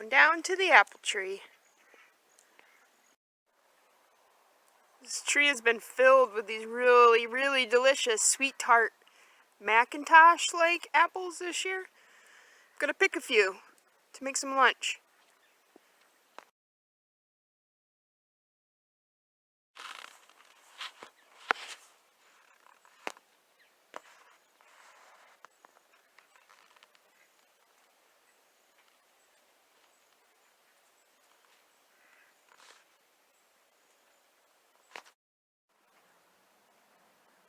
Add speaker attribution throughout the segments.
Speaker 1: Going down to the apple tree. This tree has been filled with these really, really delicious sweet tart Macintosh-like apples this year. I'm gonna pick a few to make some lunch.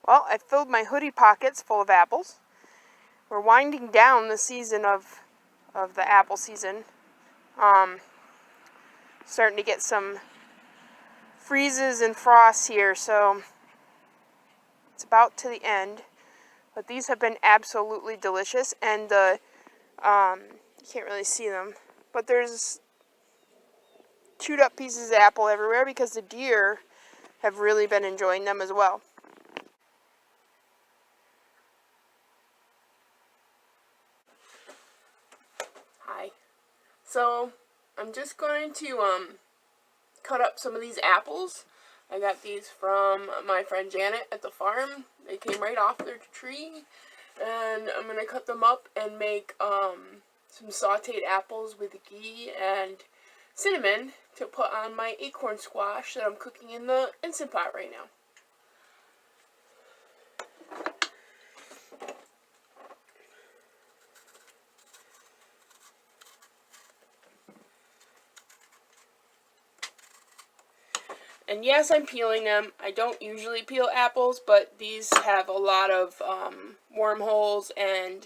Speaker 1: Well, I filled my hoodie pockets full of apples. We're winding down the season of the apple season. Starting to get some freezes and frosts here, so it's about to the end. But these have been absolutely delicious, and you can't really see them, but there's chewed up pieces of apple everywhere because the deer have really been enjoying them as well. Hi. So I'm just going to cut up some of these apples. I got these from my friend Janet at the farm. They came right off their tree, and I'm gonna cut them up and make some sauteed apples with ghee and cinnamon to put on my acorn squash that I'm cooking in the Instant Pot right now. And yes, I'm peeling them. I don't usually peel apples, but these have a lot of wormholes and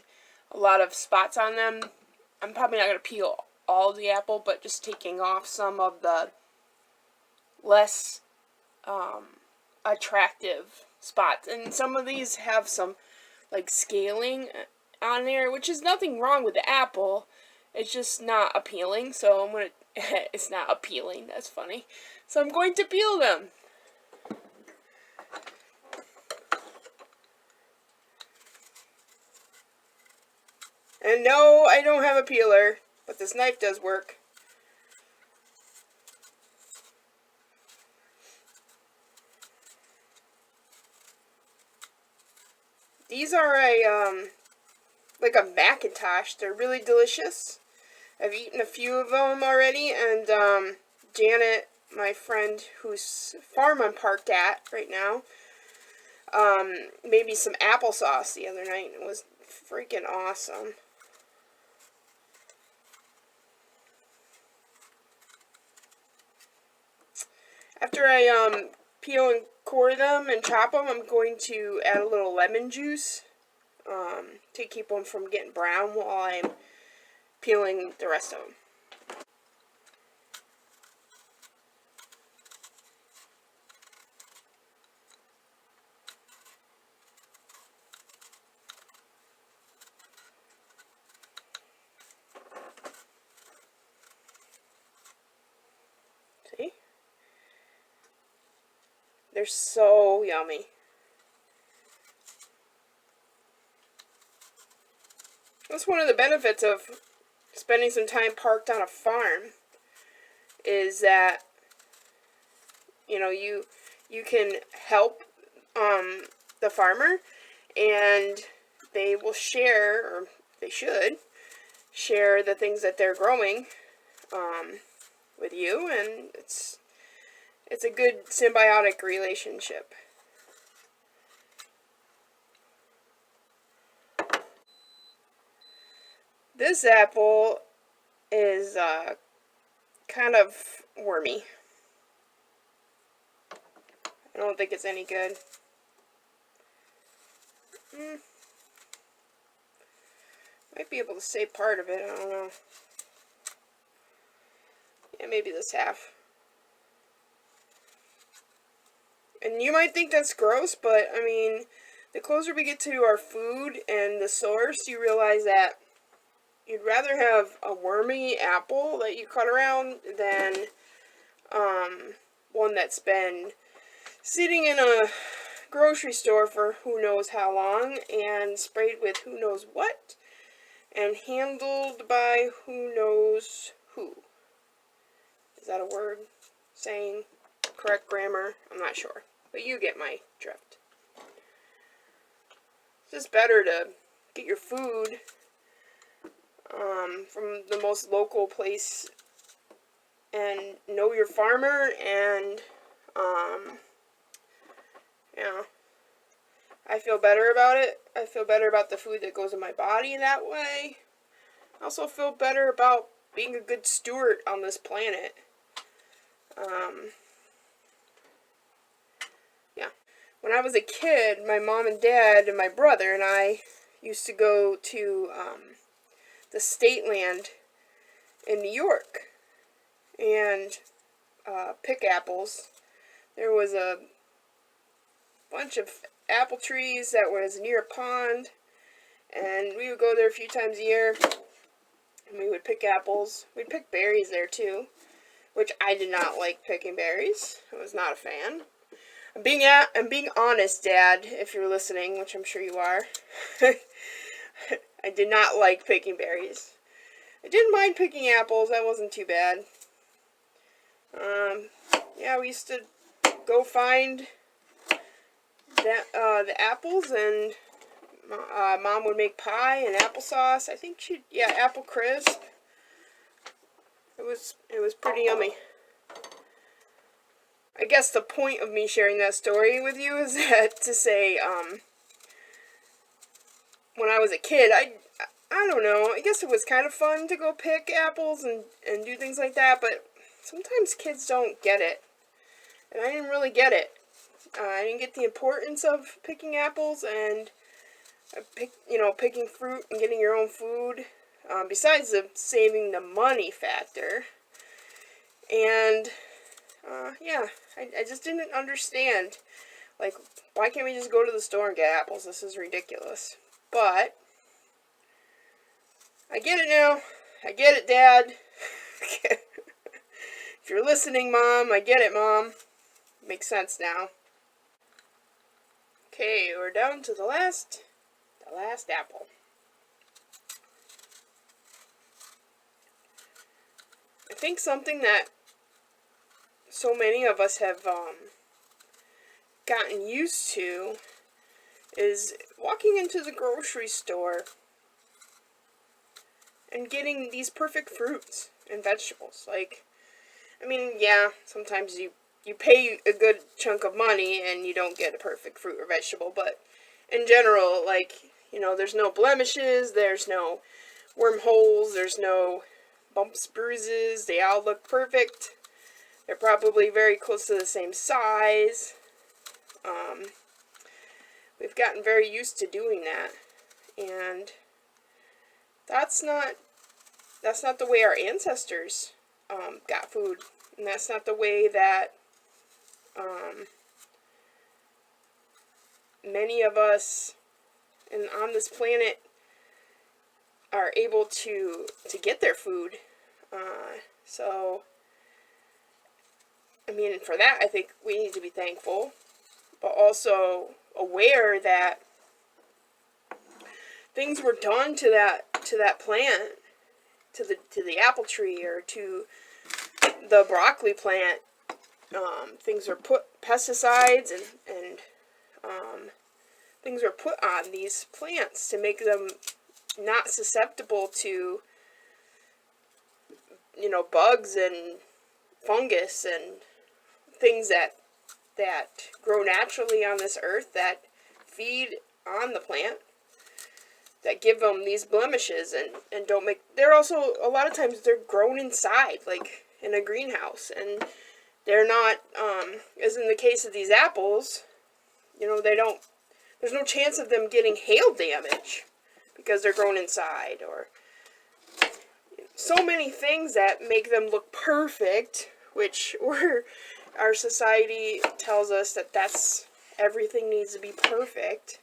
Speaker 1: a lot of spots on them. I'm probably not going to peel all of the apple, but just taking off some of the less attractive spots. And some of these have some like scaling on there, which is nothing wrong with the apple. It's just not appealing, so I'm going to... It's not appealing, that's funny. So I'm going to peel them. And no, I don't have a peeler, but this knife does work. These are like a Macintosh. They're really delicious. I've eaten a few of them already, and Janet, my friend whose farm I'm parked at right now, made me some applesauce the other night. It was freaking awesome. After I peel and core them and chop them, I'm going to add a little lemon juice to keep them from getting brown while I'm peeling the rest of them. See? They're so yummy. That's one of the benefits of spending some time parked on a farm, is that, you know, you can help the farmer, and they will share, or they should share, the things that they're growing with you, and it's a good symbiotic relationship. This apple is kind of wormy. I don't think it's any good. Might be able to save part of it, I don't know. Yeah, maybe this half. And you might think that's gross, but I mean, the closer we get to our food and the source, you realize that you'd rather have a wormy apple that you cut around than one that's been sitting in a grocery store for who knows how long and sprayed with who knows what and handled by who knows who. Is that a word? Saying? Correct grammar? I'm not sure. But you get my drift. It's just better to get your food from the most local place and know your farmer, and you know, I feel better about it. I feel better about the food that goes in my body that way. I also feel better about being a good steward on this planet. Yeah. When I was a kid, my mom and dad and my brother and I used to go to the state land in New York and pick apples. There was a bunch of apple trees that was near a pond, and we would go there a few times a year, and we would pick apples. We'd pick berries there too, which I did not like picking berries. I was not a fan. I'm being honest, Dad, if you're listening, which I'm sure you are. I did not like picking berries. I didn't mind picking apples. That wasn't too bad. Yeah, we used to go find the apples, and Mom would make pie and applesauce. I think apple crisp. It was pretty yummy. I guess the point of me sharing that story with you is that to say, when I was a kid, I don't know, I guess it was kind of fun to go pick apples and do things like that, but sometimes kids don't get it. And I didn't really get it. I didn't get the importance of picking apples and picking fruit and getting your own food, besides the saving the money factor. And yeah, I just didn't understand, like, why can't we just go to the store and get apples? This is ridiculous. But I get it now. I get it, Dad. If you're listening, Mom, I get it, Mom. Makes sense now. Okay, we're down to the last apple. I think something that so many of us have gotten used to is walking into the grocery store and getting these perfect fruits and vegetables. Like, I mean, yeah, sometimes you pay a good chunk of money and you don't get a perfect fruit or vegetable, but in general, like, there's no blemishes, there's no wormholes, there's no bumps, bruises, they all look perfect. They're probably very close to the same size. We've gotten very used to doing that, and that's not the way our ancestors got food, and that's not the way that many of us on this planet are able to get their food. So, I mean, for that, I think we need to be thankful, but also aware that things were done to that plant, to the apple tree, or to the broccoli plant. Things were put pesticides and things were put on these plants to make them not susceptible to bugs and fungus and things that grow naturally on this earth, that feed on the plant, that give them these blemishes and don't make. They're also, a lot of times, they're grown inside, like in a greenhouse, and they're not, as in the case of these apples, there's no chance of them getting hail damage because they're grown inside, or so many things that make them look perfect, which our society tells us that everything needs to be perfect.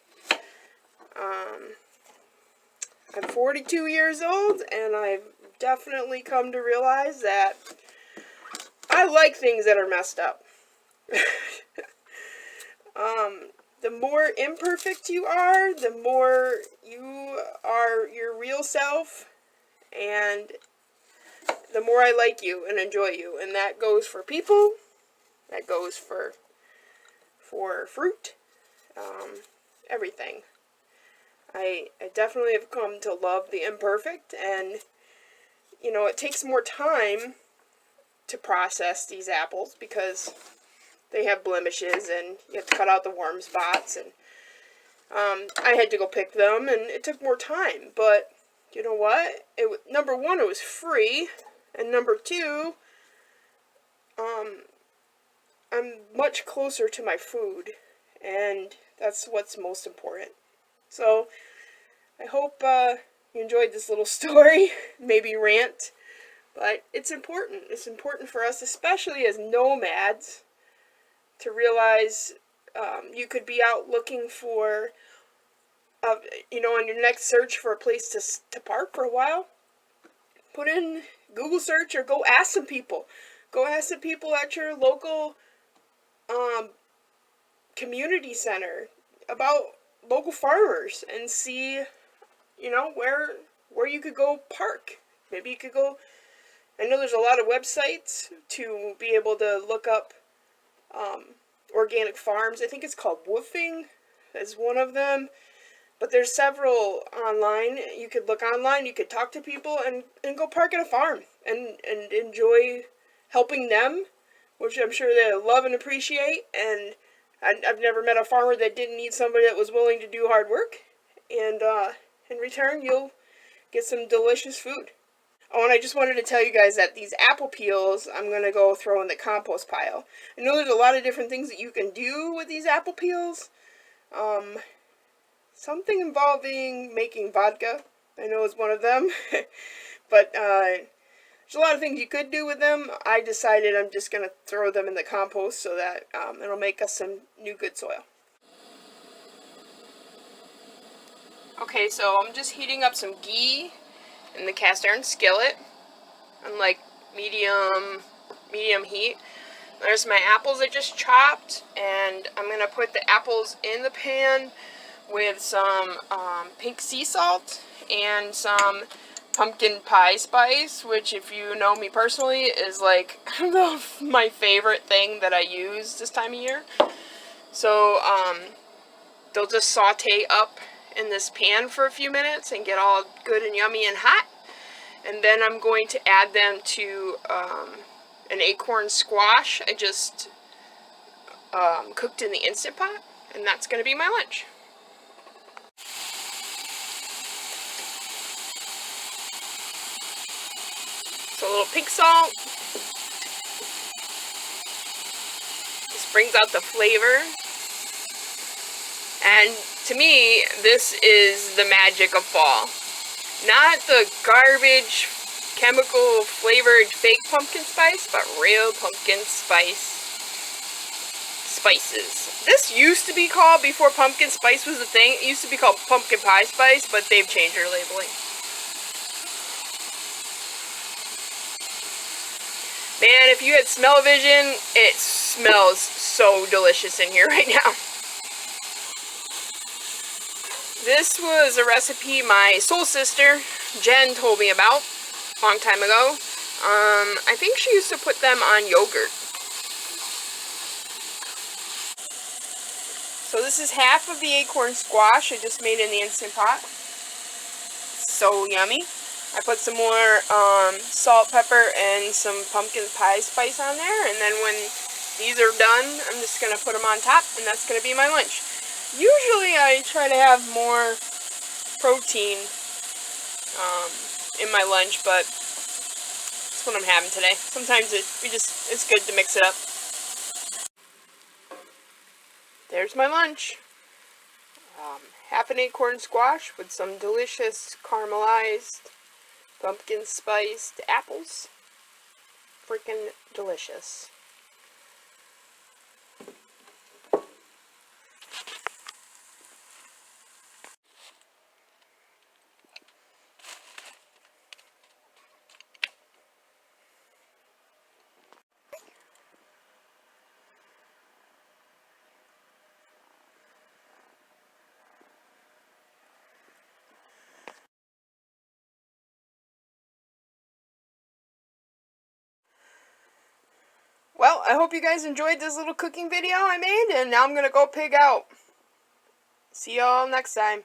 Speaker 1: I'm 42 years old, and I've definitely come to realize that I like things that are messed up. The more imperfect you are, the more you are your real self, and the more I like you and enjoy you. And that goes for people, that goes for fruit, everything. I definitely have come to love the imperfect, and, you know, it takes more time to process these apples because they have blemishes and you have to cut out the worm spots, and I had to go pick them, and it took more time. But you know what? Number one, it was free, and number two, I'm much closer to my food, and that's what's most important. So I hope you enjoyed this little story, maybe rant, but it's important. It's important for us, especially as nomads, to realize you could be out looking for, you know, on your next search for a place to park for a while. Put in Google search or go ask some people. Go ask the people at your local community center about local farmers and see, you know, where you could go park. Maybe you could go, I know there's a lot of websites to be able to look up organic farms. I think it's called Woofing as one of them. But there's several online. You could look online, you could talk to people, and go park at a farm and enjoy helping them, which I'm sure they love and appreciate. And I've never met a farmer that didn't need somebody that was willing to do hard work. And in return, you'll get some delicious food. Oh, and I just wanted to tell you guys that these apple peels, I'm going to go throw in the compost pile. I know there's a lot of different things that you can do with these apple peels. Something involving making vodka, I know is one of them. But there's a lot of things you could do with them. I decided I'm just going to throw them in the compost so that it'll make us some new good soil. Okay, so I'm just heating up some ghee in the cast iron skillet on like medium heat. There's my apples I just chopped, and I'm going to put the apples in the pan with some pink sea salt and some pumpkin pie spice, which, if you know me personally, is like my favorite thing that I use this time of year. So they'll just saute up in this pan for a few minutes and get all good and yummy and hot. And then I'm going to add them to an acorn squash I just cooked in the Instant Pot, and that's going to be my lunch. So a little pink salt. This brings out the flavor. And to me, this is the magic of fall. Not the garbage, chemical flavored fake pumpkin spice, but real pumpkin spices. This used to be called, before pumpkin spice was a thing, it used to be called pumpkin pie spice, but they've changed their labeling. Man, if you had smell-o-vision, it smells so delicious in here right now. This was a recipe my soul sister, Jen, told me about a long time ago. I think she used to put them on yogurt. So this is half of the acorn squash I just made in the Instant Pot. So yummy. I put some more salt, pepper, and some pumpkin pie spice on there. And then when these are done, I'm just going to put them on top, and that's going to be my lunch. Usually I try to have more protein in my lunch, but that's what I'm having today. Sometimes it's good to mix it up. There's my lunch. Half an acorn squash with some delicious caramelized pumpkin spiced apples. Freaking delicious. Well, I hope you guys enjoyed this little cooking video I made, and now I'm going to go pig out. See y'all next time.